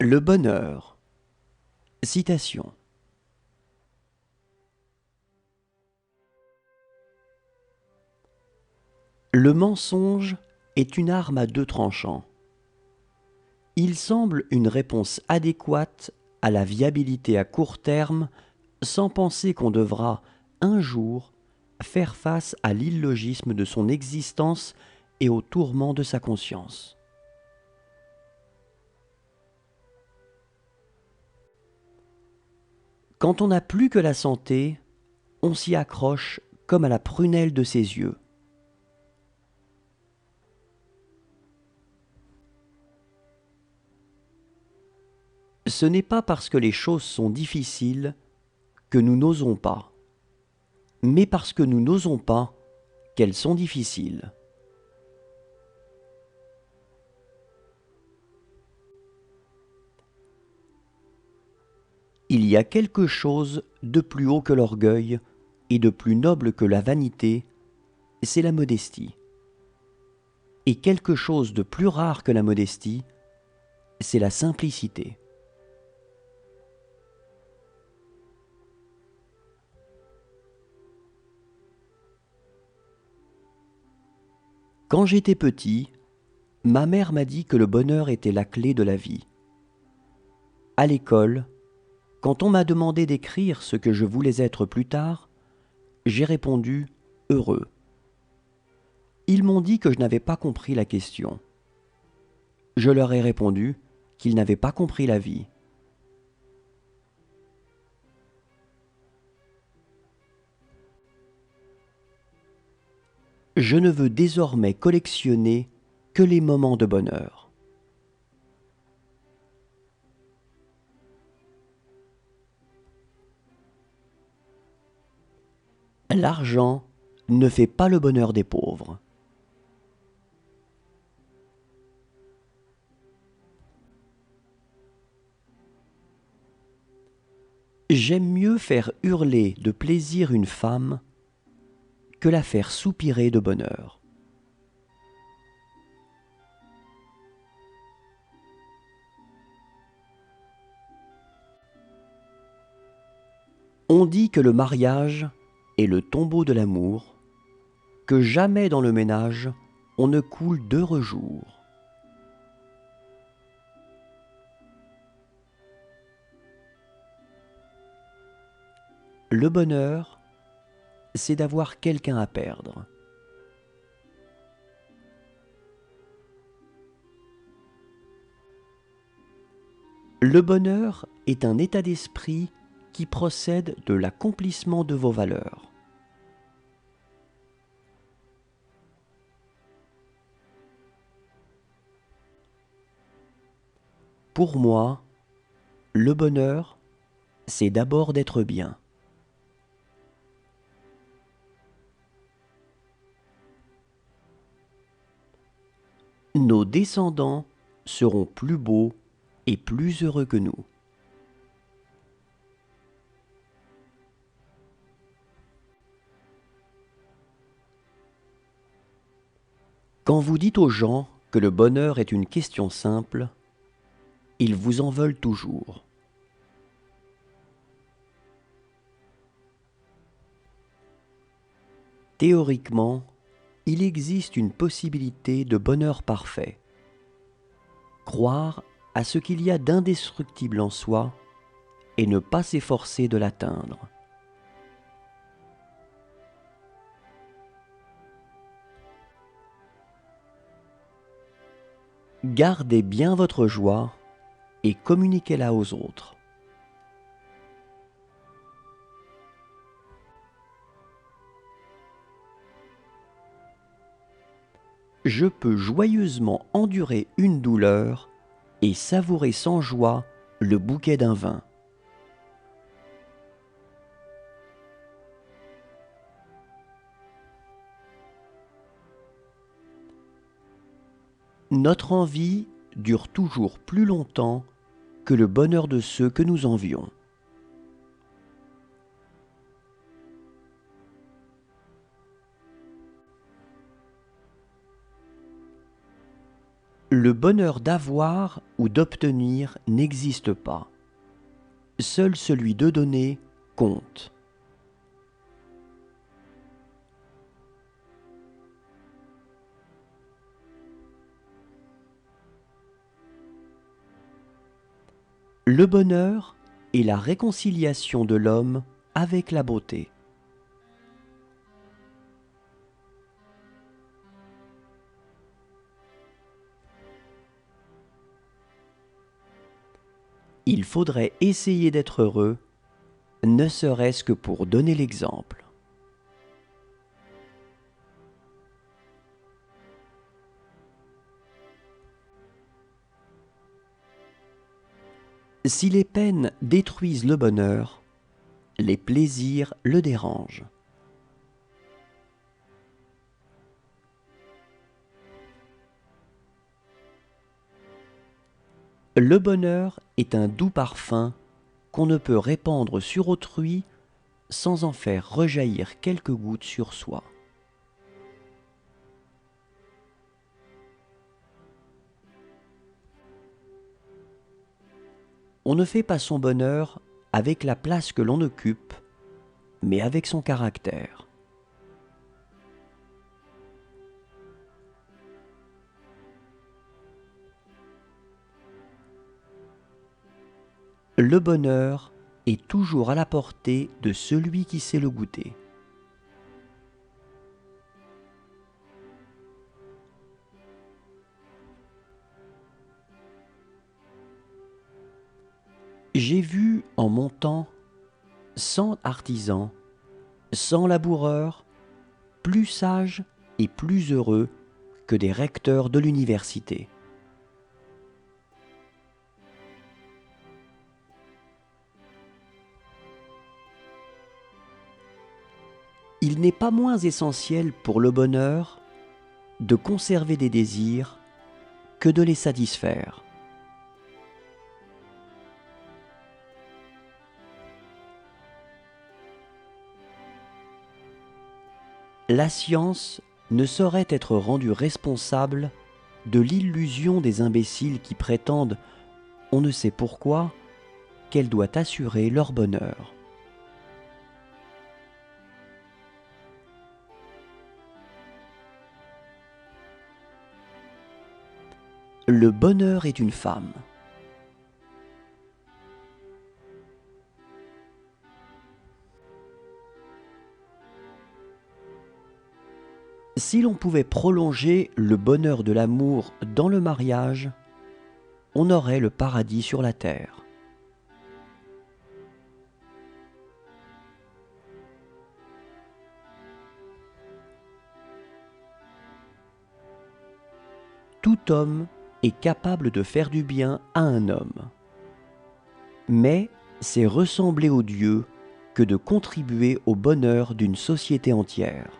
Le bonheur. Citation. Le mensonge est une arme à deux tranchants. Il semble une réponse adéquate à la viabilité à court terme, sans penser qu'on devra, un jour, faire face à l'illogisme de son existence et aux tourments de sa conscience. Quand on n'a plus que la santé, on s'y accroche comme à la prunelle de ses yeux. Ce n'est pas parce que les choses sont difficiles que nous n'osons pas, mais parce que nous n'osons pas qu'elles sont difficiles. Il y a quelque chose de plus haut que l'orgueil et de plus noble que la vanité, c'est la modestie. Et quelque chose de plus rare que la modestie, c'est la simplicité. Quand j'étais petit, ma mère m'a dit que le bonheur était la clé de la vie. À l'école, quand on m'a demandé d'écrire ce que je voulais être plus tard, j'ai répondu « heureux ». Ils m'ont dit que je n'avais pas compris la question. Je leur ai répondu qu'ils n'avaient pas compris la vie. Je ne veux désormais collectionner que les moments de bonheur. L'argent ne fait pas le bonheur des pauvres. J'aime mieux faire hurler de plaisir une femme que la faire soupirer de bonheur. On dit que le mariage est le tombeau de l'amour, que jamais dans le ménage on ne coule d'heureux jours. Le bonheur, c'est d'avoir quelqu'un à perdre. Le bonheur est un état d'esprit qui procède de l'accomplissement de vos valeurs. Pour moi, le bonheur, c'est d'abord d'être bien. Nos descendants seront plus beaux et plus heureux que nous. Quand vous dites aux gens que le bonheur est une question simple, ils vous en veulent toujours. Théoriquement, il existe une possibilité de bonheur parfait. Croire à ce qu'il y a d'indestructible en soi et ne pas s'efforcer de l'atteindre. Gardez bien votre joie et communiquez-la aux autres. Je peux joyeusement endurer une douleur et savourer sans joie le bouquet d'un vin. Notre envie dure toujours plus longtemps que le bonheur de ceux que nous envions. Le bonheur d'avoir ou d'obtenir n'existe pas. Seul celui de donner compte. Le bonheur est la réconciliation de l'homme avec la beauté. Il faudrait essayer d'être heureux, ne serait-ce que pour donner l'exemple. Si les peines détruisent le bonheur, les plaisirs le dérangent. Le bonheur est un doux parfum qu'on ne peut répandre sur autrui sans en faire rejaillir quelques gouttes sur soi. On ne fait pas son bonheur avec la place que l'on occupe, mais avec son caractère. Le bonheur est toujours à la portée de celui qui sait le goûter. J'ai vu en mon temps 100 artisans, 100 laboureurs, plus sages et plus heureux que des recteurs de l'université. Il n'est pas moins essentiel pour le bonheur de conserver des désirs que de les satisfaire. La science ne saurait être rendue responsable de l'illusion des imbéciles qui prétendent, on ne sait pourquoi, qu'elle doit assurer leur bonheur. Le bonheur est une femme. Si l'on pouvait prolonger le bonheur de l'amour dans le mariage, on aurait le paradis sur la terre. Tout homme est capable de faire du bien à un homme. Mais c'est ressembler aux dieux que de contribuer au bonheur d'une société entière.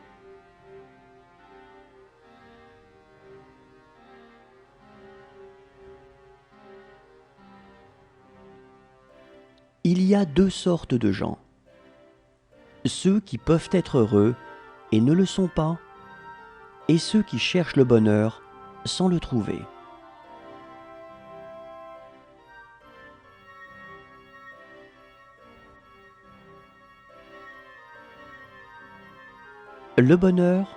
Il y a deux sortes de gens. Ceux qui peuvent être heureux et ne le sont pas, et ceux qui cherchent le bonheur sans le trouver. Le bonheur,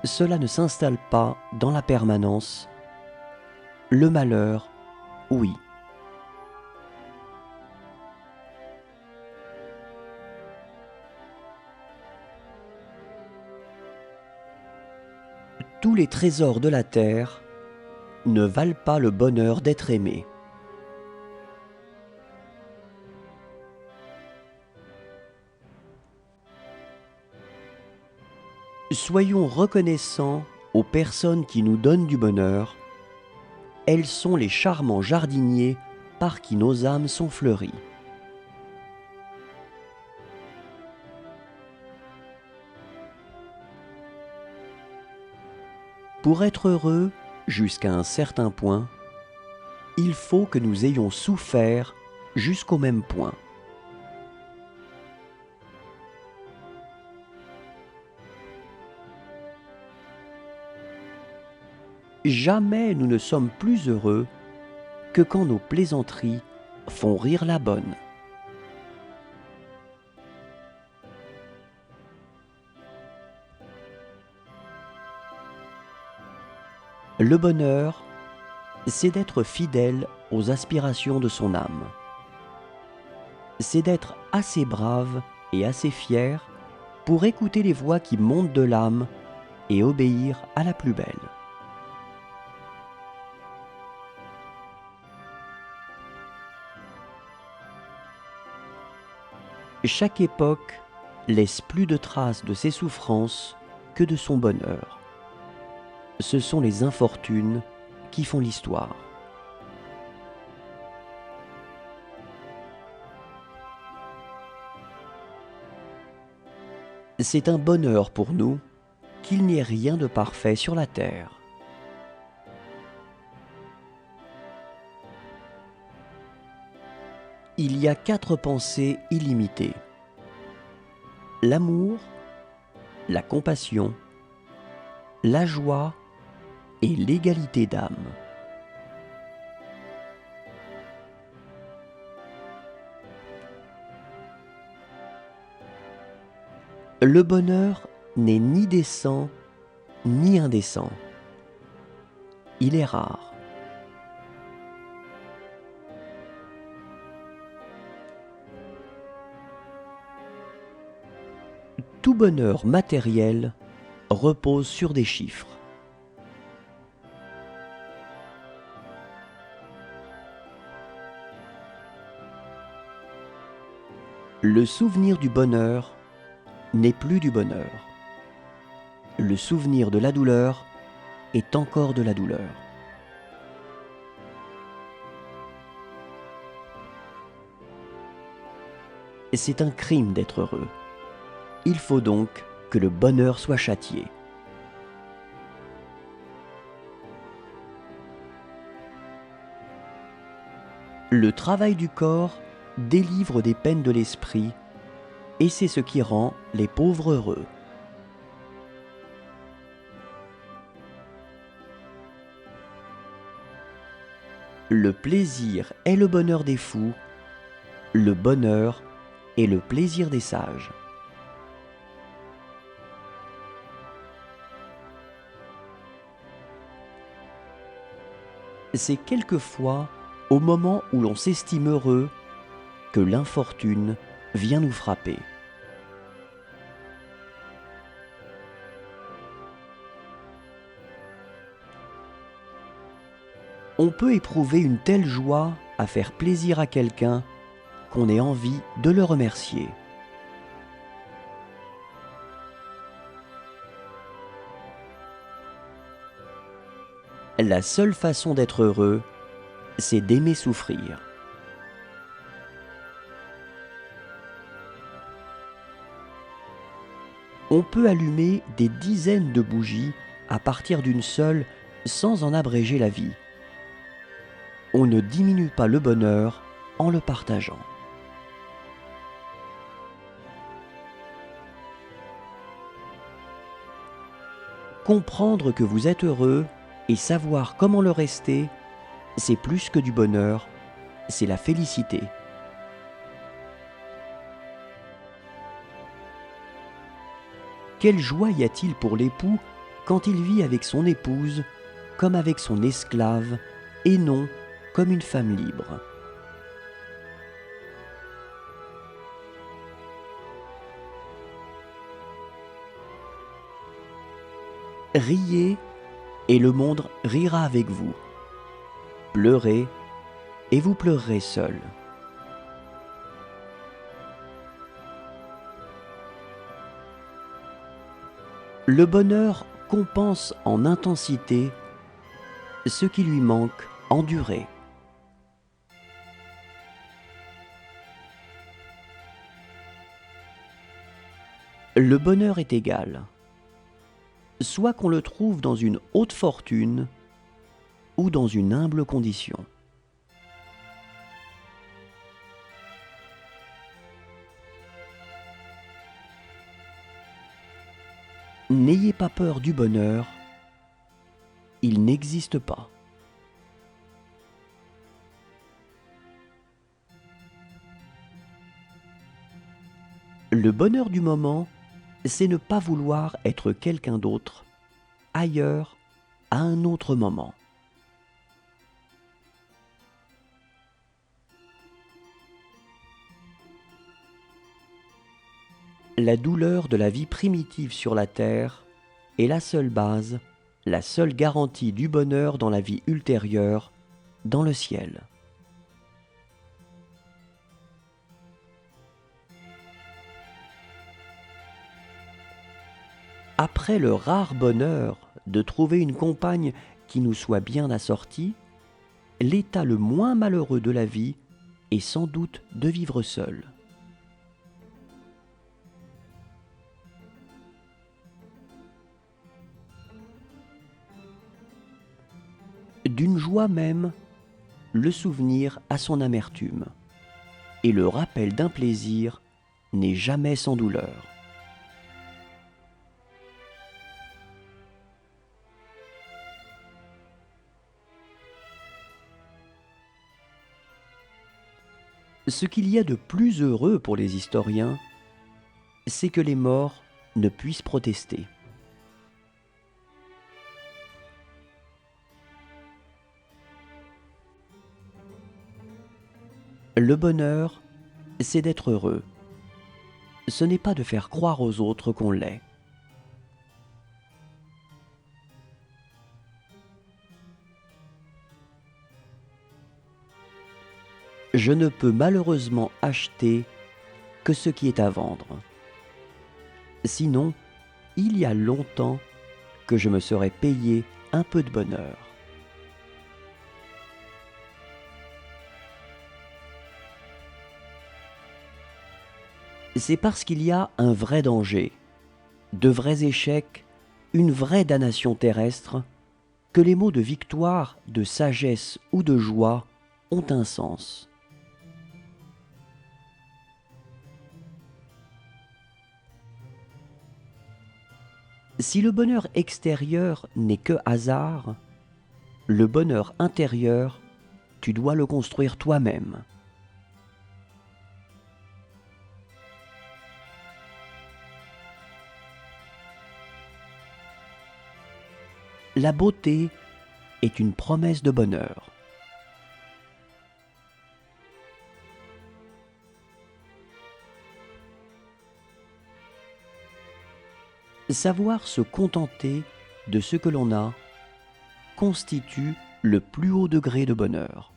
cela ne s'installe pas dans la permanence. Le malheur, oui. Tous les trésors de la terre ne valent pas le bonheur d'être aimé. Soyons reconnaissants aux personnes qui nous donnent du bonheur. Elles sont les charmants jardiniers par qui nos âmes sont fleuries. Pour être heureux, jusqu'à un certain point, il faut que nous ayons souffert jusqu'au même point. jamais nous ne sommes plus heureux que quand nos plaisanteries font rire la bonne. Le bonheur, c'est d'être fidèle aux aspirations de son âme. C'est d'être assez brave et assez fier pour écouter les voix qui montent de l'âme et obéir à la plus belle. Chaque époque laisse plus de traces de ses souffrances que de son bonheur. Ce sont les infortunes qui font l'histoire. C'est un bonheur pour nous qu'il n'y ait rien de parfait sur la terre. Il y a 4 pensées illimitées: l'amour, la compassion, la joie et l'égalité d'âme. Le bonheur n'est ni décent ni indécent. Il est rare. Tout bonheur matériel repose sur des chiffres. Le souvenir du bonheur n'est plus du bonheur. Le souvenir de la douleur est encore de la douleur. C'est un crime d'être heureux. Il faut donc que le bonheur soit châtié. Le travail du corps délivre des peines de l'esprit, et c'est ce qui rend les pauvres heureux. Le plaisir est le bonheur des fous, le bonheur est le plaisir des sages. C'est quelquefois au moment où l'on s'estime heureux que l'infortune vient nous frapper. On peut éprouver une telle joie à faire plaisir à quelqu'un qu'on ait envie de le remercier. La seule façon d'être heureux, c'est d'aimer souffrir. On peut allumer des dizaines de bougies à partir d'une seule sans en abréger la vie. On ne diminue pas le bonheur en le partageant. Comprendre que vous êtes heureux et savoir comment le rester, c'est plus que du bonheur, c'est la félicité. Quelle joie y a-t-il pour l'époux quand il vit avec son épouse comme avec son esclave et non comme une femme libre. Riez et le monde rira avec vous. Pleurez et vous pleurerez seul. Le bonheur compense en intensité ce qui lui manque en durée. Le bonheur est égal, soit qu'on le trouve dans une haute fortune ou dans une humble condition. N'ayez pas peur du bonheur, il n'existe pas. Le bonheur du moment, c'est ne pas vouloir être quelqu'un d'autre, ailleurs, à un autre moment. La douleur de la vie primitive sur la terre est la seule base, la seule garantie du bonheur dans la vie ultérieure, dans le ciel. Après le rare bonheur de trouver une compagne qui nous soit bien assortie, l'état le moins malheureux de la vie est sans doute de vivre seul. D'une joie même, le souvenir a son amertume, et le rappel d'un plaisir n'est jamais sans douleur. Ce qu'il y a de plus heureux pour les historiens, c'est que les morts ne puissent protester. Le bonheur, c'est d'être heureux. Ce n'est pas de faire croire aux autres qu'on l'est. Je ne peux malheureusement acheter que ce qui est à vendre. Sinon, il y a longtemps que je me serais payé un peu de bonheur. C'est parce qu'il y a un vrai danger, de vrais échecs, une vraie damnation terrestre, que les mots de victoire, de sagesse ou de joie ont un sens. Si le bonheur extérieur n'est que hasard, le bonheur intérieur, tu dois le construire toi-même. La beauté est une promesse de bonheur. Savoir se contenter de ce que l'on a constitue le plus haut degré de bonheur.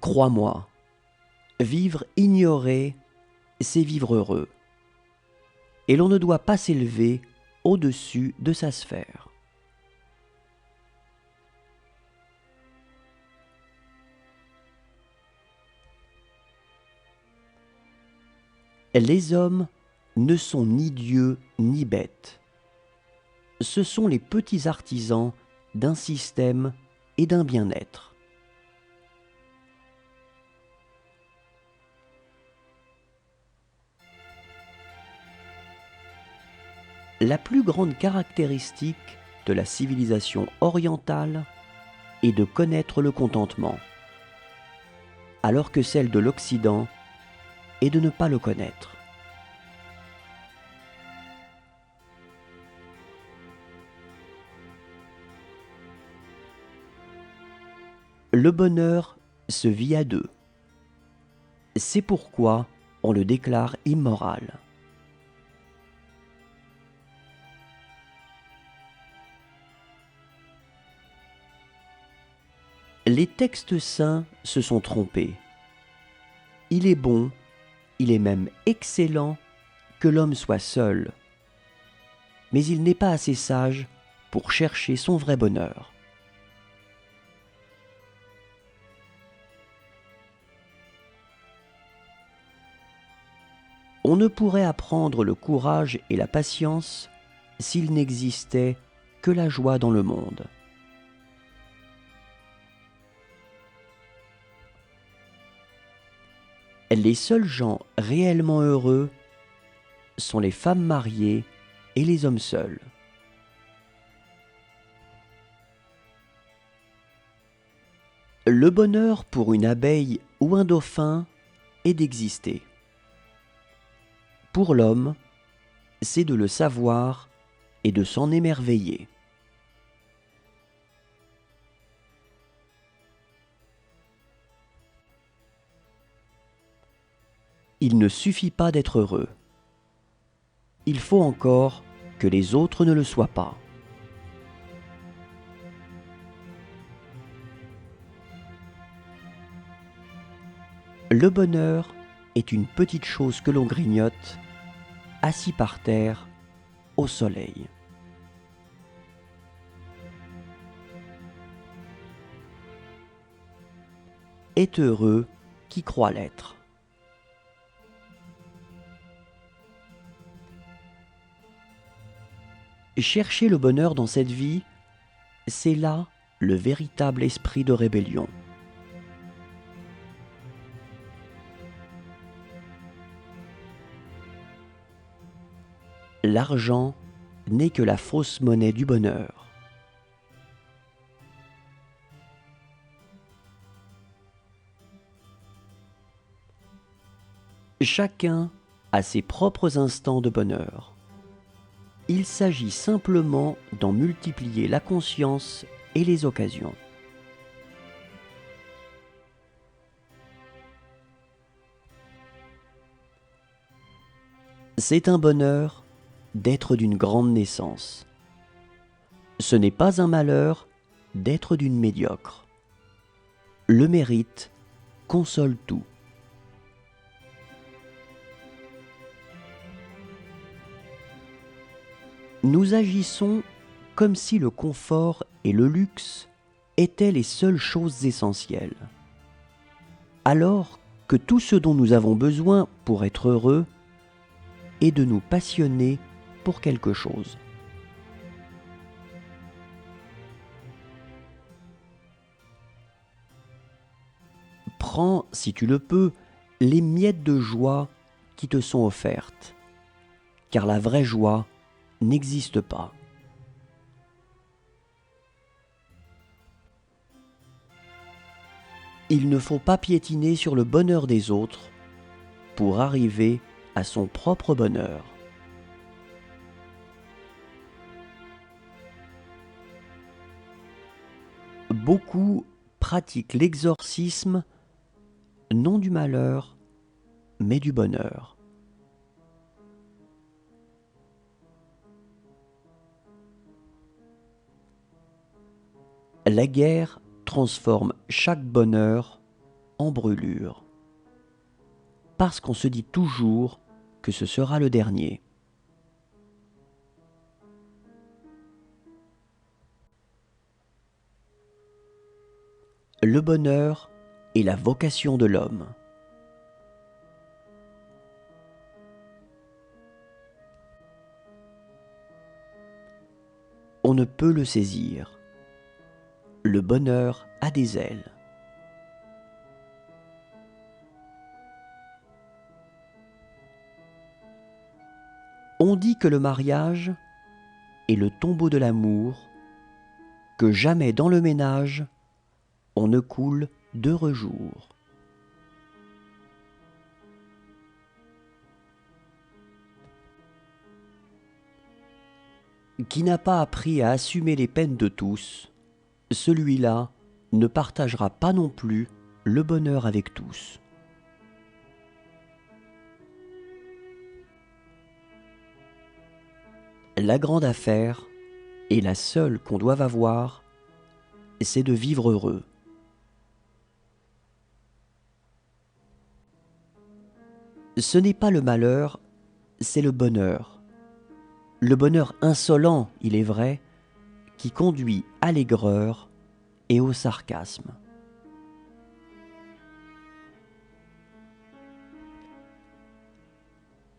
Crois-moi, vivre ignoré, c'est vivre heureux. Et l'on ne doit pas s'élever au-dessus de sa sphère. Les hommes ne sont ni dieux ni bêtes. Ce sont les petits artisans d'un système et d'un bien-être. La plus grande caractéristique de la civilisation orientale est de connaître le contentement, alors que celle de l'Occident est de ne pas le connaître. Le bonheur se vit à deux. C'est pourquoi on le déclare immoral. Les textes saints se sont trompés. Il est bon, il est même excellent que l'homme soit seul, mais il n'est pas assez sage pour chercher son vrai bonheur. On ne pourrait apprendre le courage et la patience s'il n'existait que la joie dans le monde. Les seuls gens réellement heureux sont les femmes mariées et les hommes seuls. Le bonheur pour une abeille ou un dauphin est d'exister. Pour l'homme, c'est de le savoir et de s'en émerveiller. Il ne suffit pas d'être heureux. Il faut encore que les autres ne le soient pas. Le bonheur est une petite chose que l'on grignote, assis par terre, au soleil. Est heureux qui croit l'être. Chercher le bonheur dans cette vie, c'est là le véritable esprit de rébellion. L'argent n'est que la fausse monnaie du bonheur. Chacun a ses propres instants de bonheur. Il s'agit simplement d'en multiplier la conscience et les occasions. C'est un bonheur d'être d'une grande naissance. Ce n'est pas un malheur d'être d'une médiocre. Le mérite console tout. Nous agissons comme si le confort et le luxe étaient les seules choses essentielles, alors que tout ce dont nous avons besoin pour être heureux est de nous passionner pour quelque chose. Prends, si tu le peux, les miettes de joie qui te sont offertes, car la vraie joie n'existe pas. Il ne faut pas piétiner sur le bonheur des autres pour arriver à son propre bonheur. Beaucoup pratiquent l'exorcisme non du malheur, mais du bonheur. La guerre transforme chaque bonheur en brûlure, parce qu'on se dit toujours que ce sera le dernier. Le bonheur est la vocation de l'homme. On ne peut le saisir. Le bonheur a des ailes. On dit que le mariage est le tombeau de l'amour, que jamais dans le ménage on ne coule d'heureux jours. Qui n'a pas appris à assumer les peines de tous, celui-là ne partagera pas non plus le bonheur avec tous. La grande affaire, et la seule qu'on doive avoir, c'est de vivre heureux. Ce n'est pas le malheur, c'est le bonheur. Le bonheur insolent, il est vrai, qui conduit à l'aigreur et au sarcasme.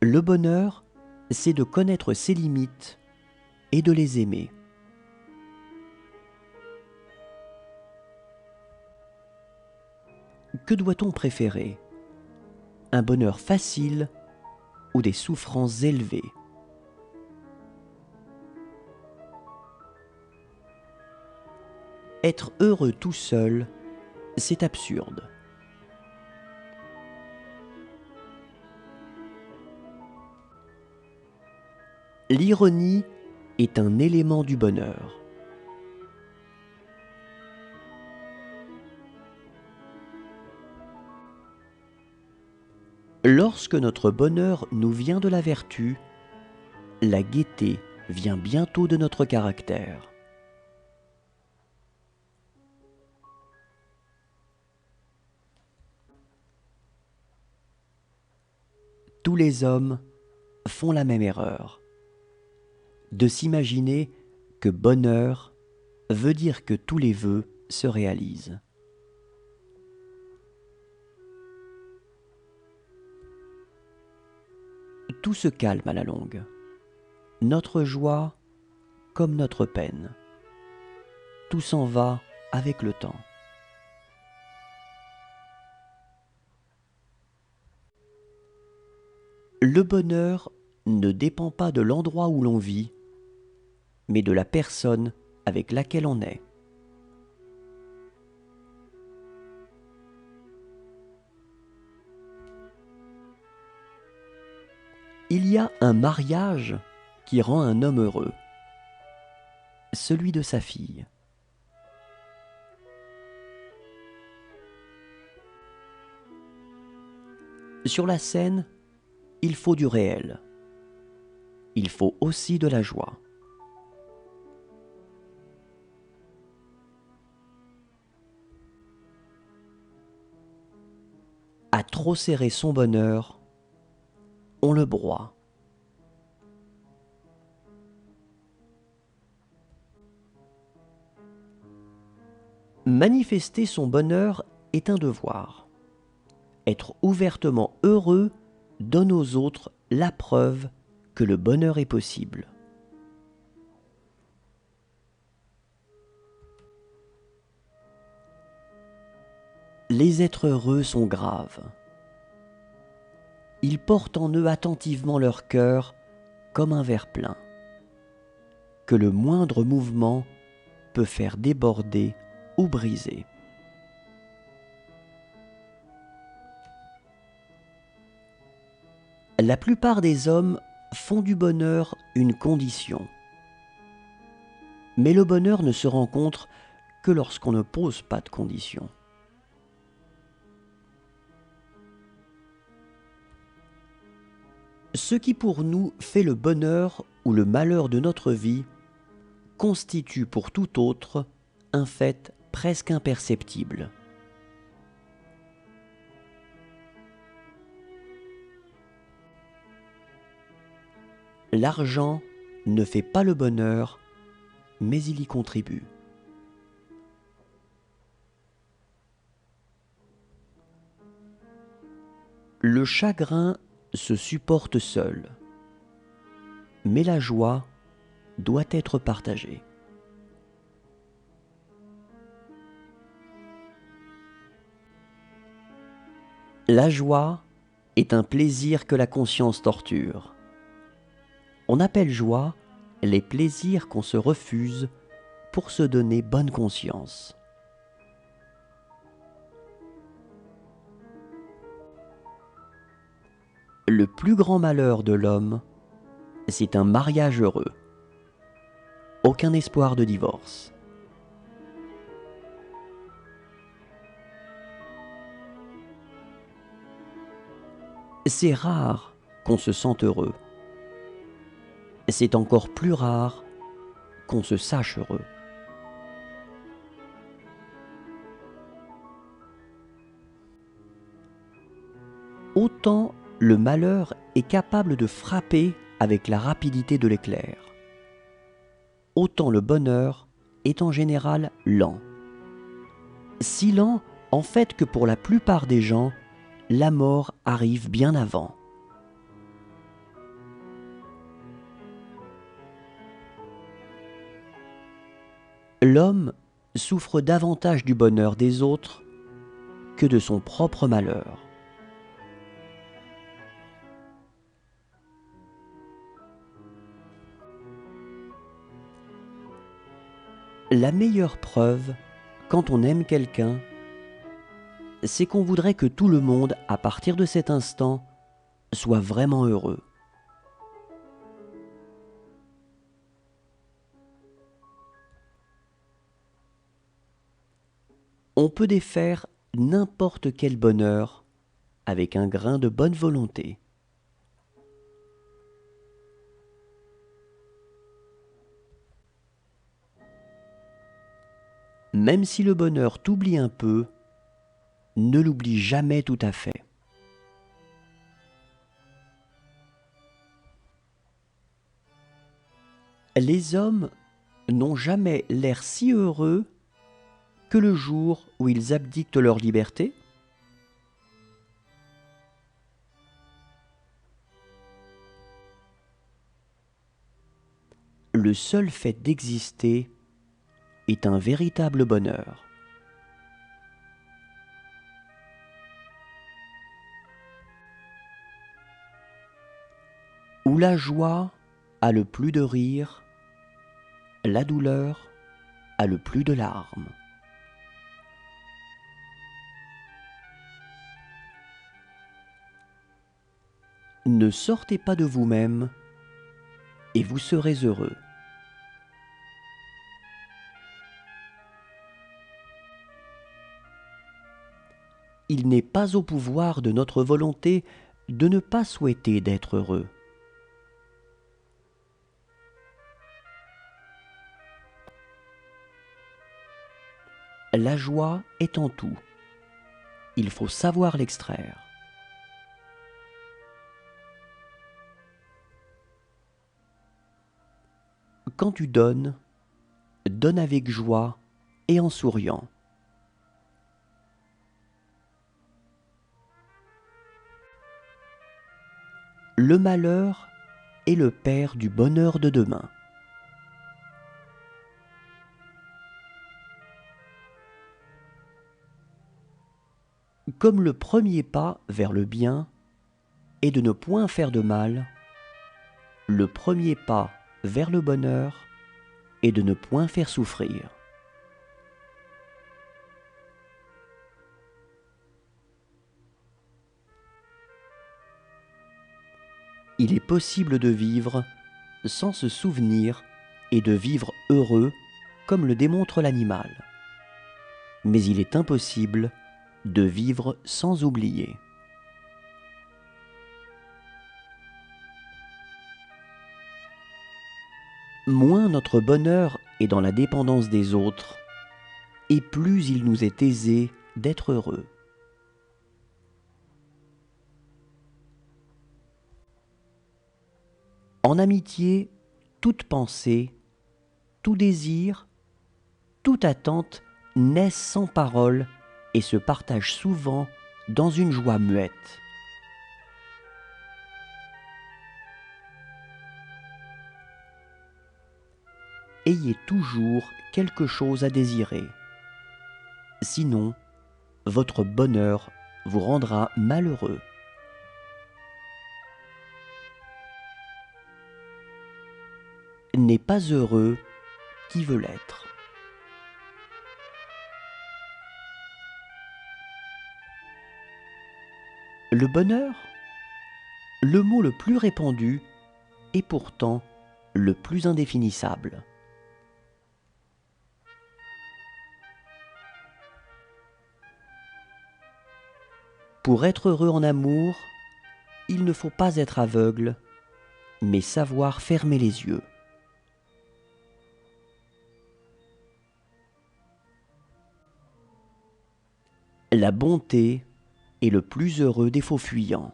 Le bonheur, c'est de connaître ses limites et de les aimer. Que doit-on préférer ? un bonheur facile ou des souffrances élevées. Être heureux tout seul, c'est absurde. L'ironie est un élément du bonheur. Lorsque notre bonheur nous vient de la vertu, la gaieté vient bientôt de notre caractère. Tous les hommes font la même erreur, de s'imaginer que bonheur veut dire que tous les vœux se réalisent. Tout se calme à la longue, notre joie comme notre peine. Tout s'en va avec le temps. Le bonheur ne dépend pas de l'endroit où l'on vit, mais de la personne avec laquelle on est. Il y a un mariage qui rend un homme heureux, celui de sa fille. Sur la scène, il faut du réel. Il faut aussi de la joie. À trop serrer son bonheur, on le broie. Manifester son bonheur est un devoir. Être ouvertement heureux donne aux autres la preuve que le bonheur est possible. Les êtres heureux sont graves. Ils portent en eux attentivement leur cœur comme un verre plein, que le moindre mouvement peut faire déborder ou briser. La plupart des hommes font du bonheur une condition. Mais le bonheur ne se rencontre que lorsqu'on ne pose pas de conditions. Ce qui pour nous fait le bonheur ou le malheur de notre vie constitue pour tout autre un fait presque imperceptible. L'argent ne fait pas le bonheur, mais il y contribue. Le chagrin se supporte seul, mais la joie doit être partagée. La joie est un plaisir que la conscience torture. On appelle joie les plaisirs qu'on se refuse pour se donner bonne conscience. Le plus grand malheur de l'homme, c'est un mariage heureux. Aucun espoir de divorce. C'est rare qu'on se sente heureux. C'est encore plus rare qu'on se sache heureux. Autant le malheur est capable de frapper avec la rapidité de l'éclair, autant le bonheur est en général lent. Si lent, en fait, que pour la plupart des gens, la mort arrive bien avant. L'homme souffre davantage du bonheur des autres que de son propre malheur. La meilleure preuve, quand on aime quelqu'un, c'est qu'on voudrait que tout le monde, à partir de cet instant, soit vraiment heureux. On peut défaire n'importe quel bonheur avec un grain de bonne volonté. Même si le bonheur t'oublie un peu, ne l'oublie jamais tout à fait. Les hommes n'ont jamais l'air si heureux que le jour où ils abdiquent leur liberté. Le seul fait d'exister est un véritable bonheur. Où la joie a le plus de rire, la douleur a le plus de larmes. Ne sortez pas de vous-même et vous serez heureux. Il n'est pas au pouvoir de notre volonté de ne pas souhaiter d'être heureux. La joie est en tout. Il faut savoir l'extraire. Quand tu donnes, donne avec joie et en souriant. Le malheur est le père du bonheur de demain. Comme le premier pas vers le bien est de ne point faire de mal, le premier pas vers le bonheur est de ne point faire souffrir. Il est possible de vivre sans se souvenir et de vivre heureux comme le démontre l'animal. Mais il est impossible de vivre sans oublier. Moins notre bonheur est dans la dépendance des autres, et plus il nous est aisé d'être heureux. En amitié, toute pensée, tout désir, toute attente naissent sans parole et se partagent souvent dans une joie muette. Ayez toujours quelque chose à désirer. Sinon, votre bonheur vous rendra malheureux. N'est pas heureux qui veut l'être. Le bonheur, le mot le plus répandu et pourtant le plus indéfinissable. Pour être heureux en amour, il ne faut pas être aveugle, mais savoir fermer les yeux. La bonté est le plus heureux des faux fuyants.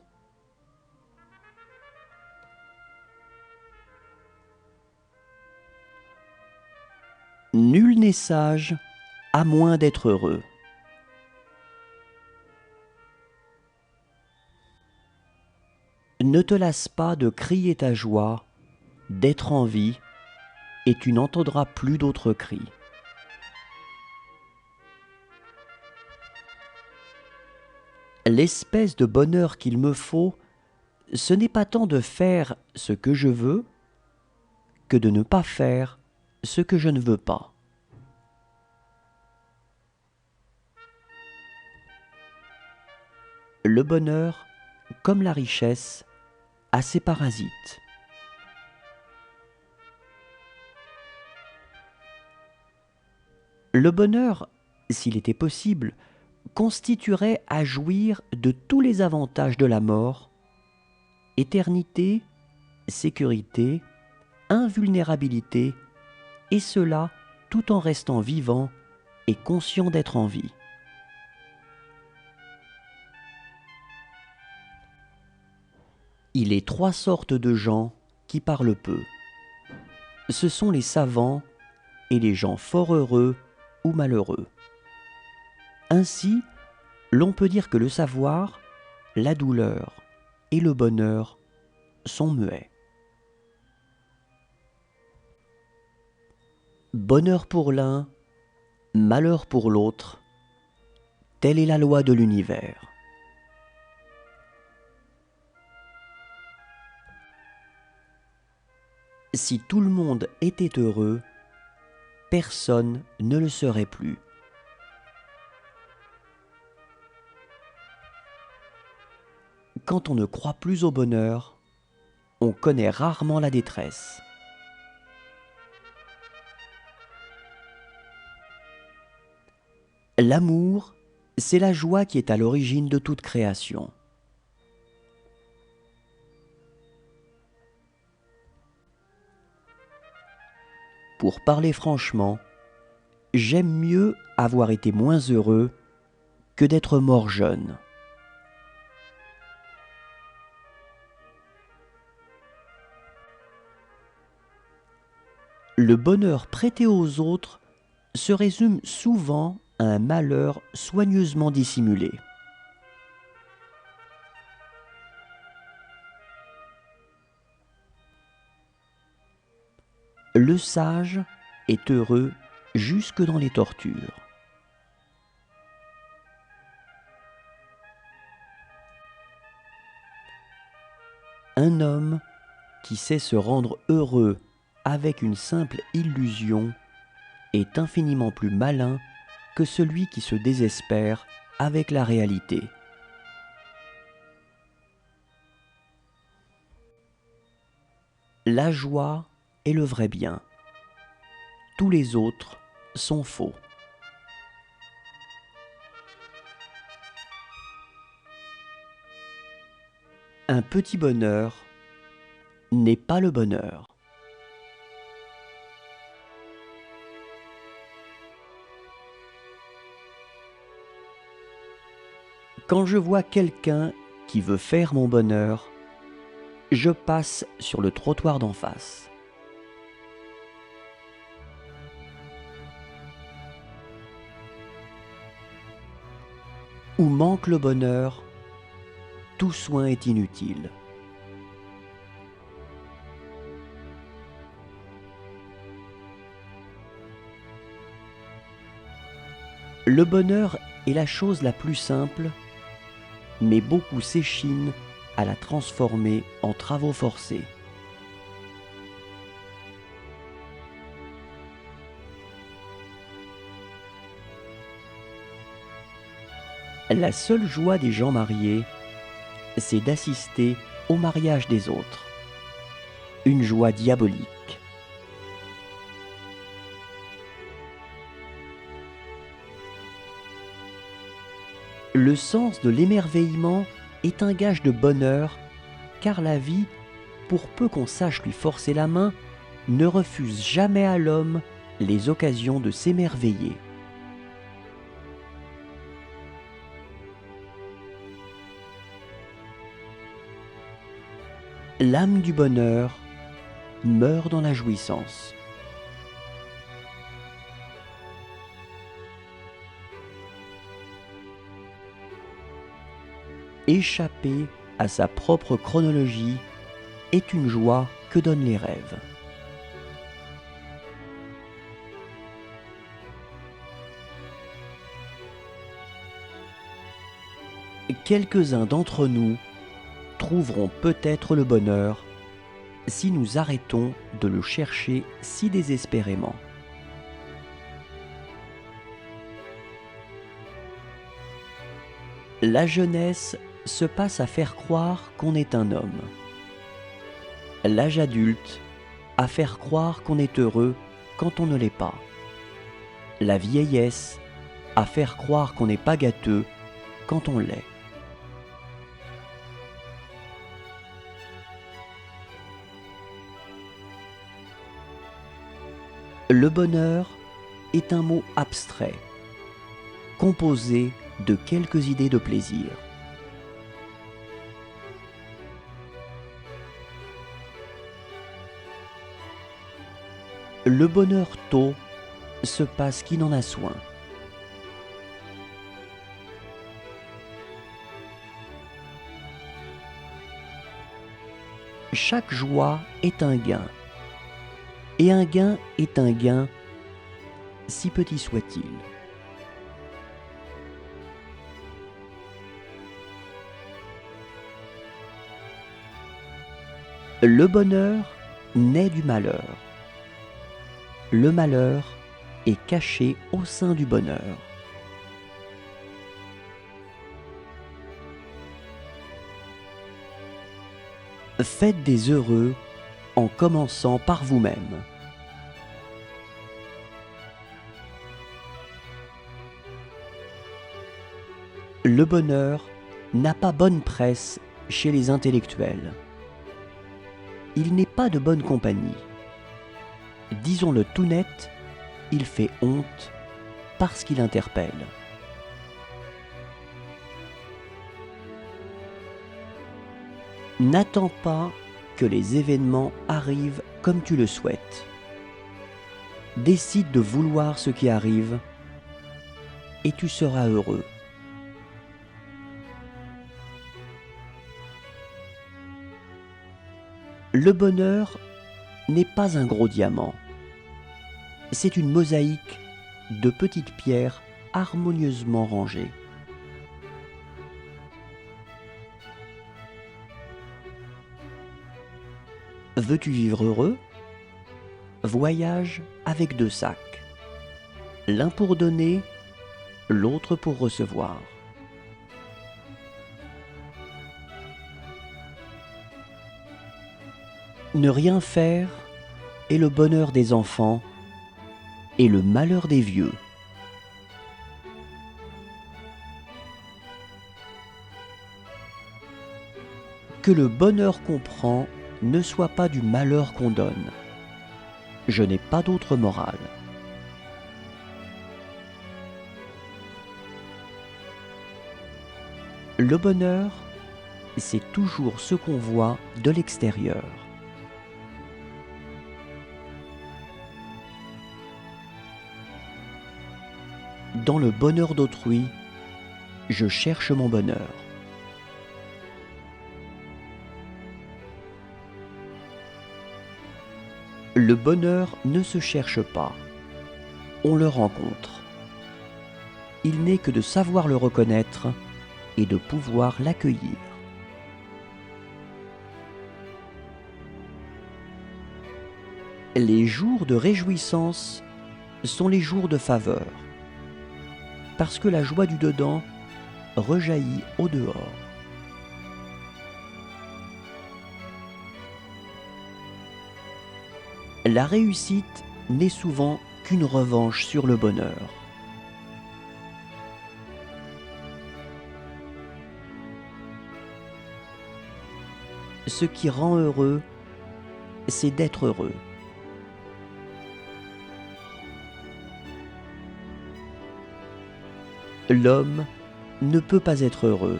Nul n'est sage à moins d'être heureux. Ne te lasse pas de crier ta joie, d'être en vie, et tu n'entendras plus d'autres cris. L'espèce de bonheur qu'il me faut, ce n'est pas tant de faire ce que je veux, que de ne pas faire ce que je ne veux pas. Le bonheur, comme la richesse, a ses parasites. Le bonheur, s'il était possible, constituerait à jouir de tous les avantages de la mort: éternité, sécurité, invulnérabilité, et cela tout en restant vivant et conscient d'être en vie. Il est trois sortes de gens qui parlent peu. Ce sont les savants et les gens fort heureux ou malheureux. Ainsi, l'on peut dire que le savoir, la douleur et le bonheur sont muets. Bonheur pour l'un, malheur pour l'autre, telle est la loi de l'univers. Si tout le monde était heureux, personne ne le serait plus. Quand on ne croit plus au bonheur, on connaît rarement la détresse. L'amour, c'est la joie qui est à l'origine de toute création. Pour parler franchement, j'aime mieux avoir été moins heureux que d'être mort jeune. Le bonheur prêté aux autres se résume souvent à un malheur soigneusement dissimulé. Le sage est heureux jusque dans les tortures. Un homme qui sait se rendre heureux avec une simple illusion est infiniment plus malin que celui qui se désespère avec la réalité. La joie est le vrai bien. Tous les autres sont faux. Un petit bonheur n'est pas le bonheur. Quand je vois quelqu'un qui veut faire mon bonheur, je passe sur le trottoir d'en face. Où manque le bonheur, tout soin est inutile. Le bonheur est la chose la plus simple, mais beaucoup s'échinent à la transformer en travaux forcés. La seule joie des gens mariés, c'est d'assister au mariage des autres. Une joie diabolique. Le sens de l'émerveillement est un gage de bonheur, car la vie, pour peu qu'on sache lui forcer la main, ne refuse jamais à l'homme les occasions de s'émerveiller. L'âme du bonheur meurt dans la jouissance. Échapper à sa propre chronologie est une joie que donnent les rêves. Quelques-uns d'entre nous trouveront peut-être le bonheur si nous arrêtons de le chercher si désespérément. La jeunesse se passe à faire croire qu'on est un homme. L'âge adulte, à faire croire qu'on est heureux quand on ne l'est pas. La vieillesse, à faire croire qu'on n'est pas gâteux quand on l'est. Le bonheur est un mot abstrait, composé de quelques idées de plaisir. Le bonheur tôt se passe qui n'en a soin. Chaque joie est un gain, et un gain est un gain, si petit soit-il. Le bonheur naît du malheur. Le malheur est caché au sein du bonheur. Faites des heureux en commençant par vous-même. Le bonheur n'a pas bonne presse chez les intellectuels. Il n'est pas de bonne compagnie. Disons-le tout net, il fait honte parce qu'il interpelle. N'attends pas que les événements arrivent comme tu le souhaites. Décide de vouloir ce qui arrive et tu seras heureux. Le bonheur n'est pas un gros diamant. C'est une mosaïque de petites pierres harmonieusement rangées. Veux-tu vivre heureux? Voyage avec 2 sacs. L'un pour donner, l'autre pour recevoir. Ne rien faire est le bonheur des enfants et le malheur des vieux. Que le bonheur qu'on prend ne soit pas du malheur qu'on donne. Je n'ai pas d'autre morale. Le bonheur, c'est toujours ce qu'on voit de l'extérieur. Dans le bonheur d'autrui, je cherche mon bonheur. Le bonheur ne se cherche pas, on le rencontre. Il n'est que de savoir le reconnaître et de pouvoir l'accueillir. Les jours de réjouissance sont les jours de faveur, parce que la joie du dedans rejaillit au dehors. La réussite n'est souvent qu'une revanche sur le bonheur. Ce qui rend heureux, c'est d'être heureux. L'homme ne peut pas être heureux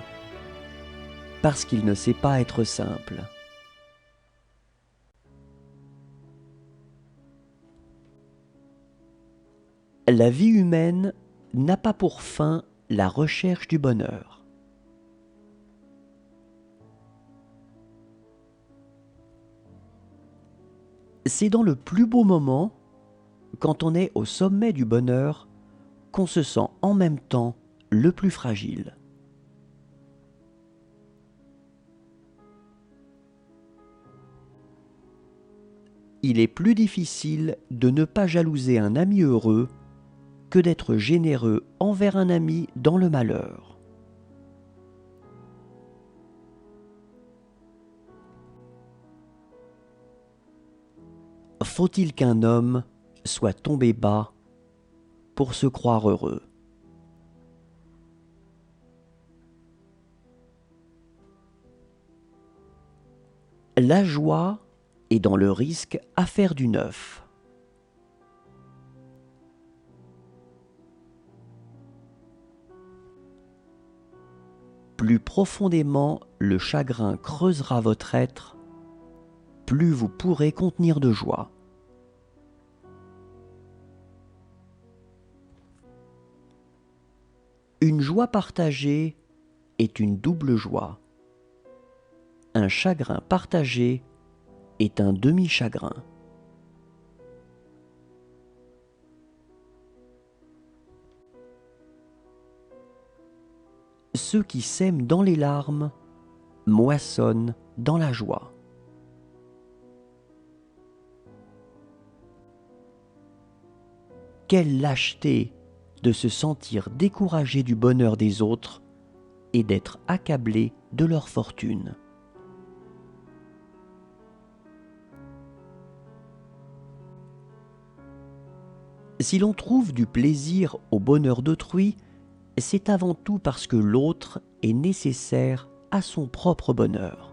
parce qu'il ne sait pas être simple. La vie humaine n'a pas pour fin la recherche du bonheur. C'est dans le plus beau moment, quand on est au sommet du bonheur, qu'on se sent en même temps le plus fragile. Il est plus difficile de ne pas jalouser un ami heureux que d'être généreux envers un ami dans le malheur. faut-il qu'un homme soit tombé bas pour se croire heureux? La joie est dans le risque à faire du neuf. Plus profondément le chagrin creusera votre être, plus vous pourrez contenir de joie. Une joie partagée est une double joie. Un chagrin partagé est un demi-chagrin. Ceux qui sèment dans les larmes moissonnent dans la joie. Quelle lâcheté de se sentir découragé du bonheur des autres et d'être accablé de leur fortune. Si l'on trouve du plaisir au bonheur d'autrui, c'est avant tout parce que l'autre est nécessaire à son propre bonheur.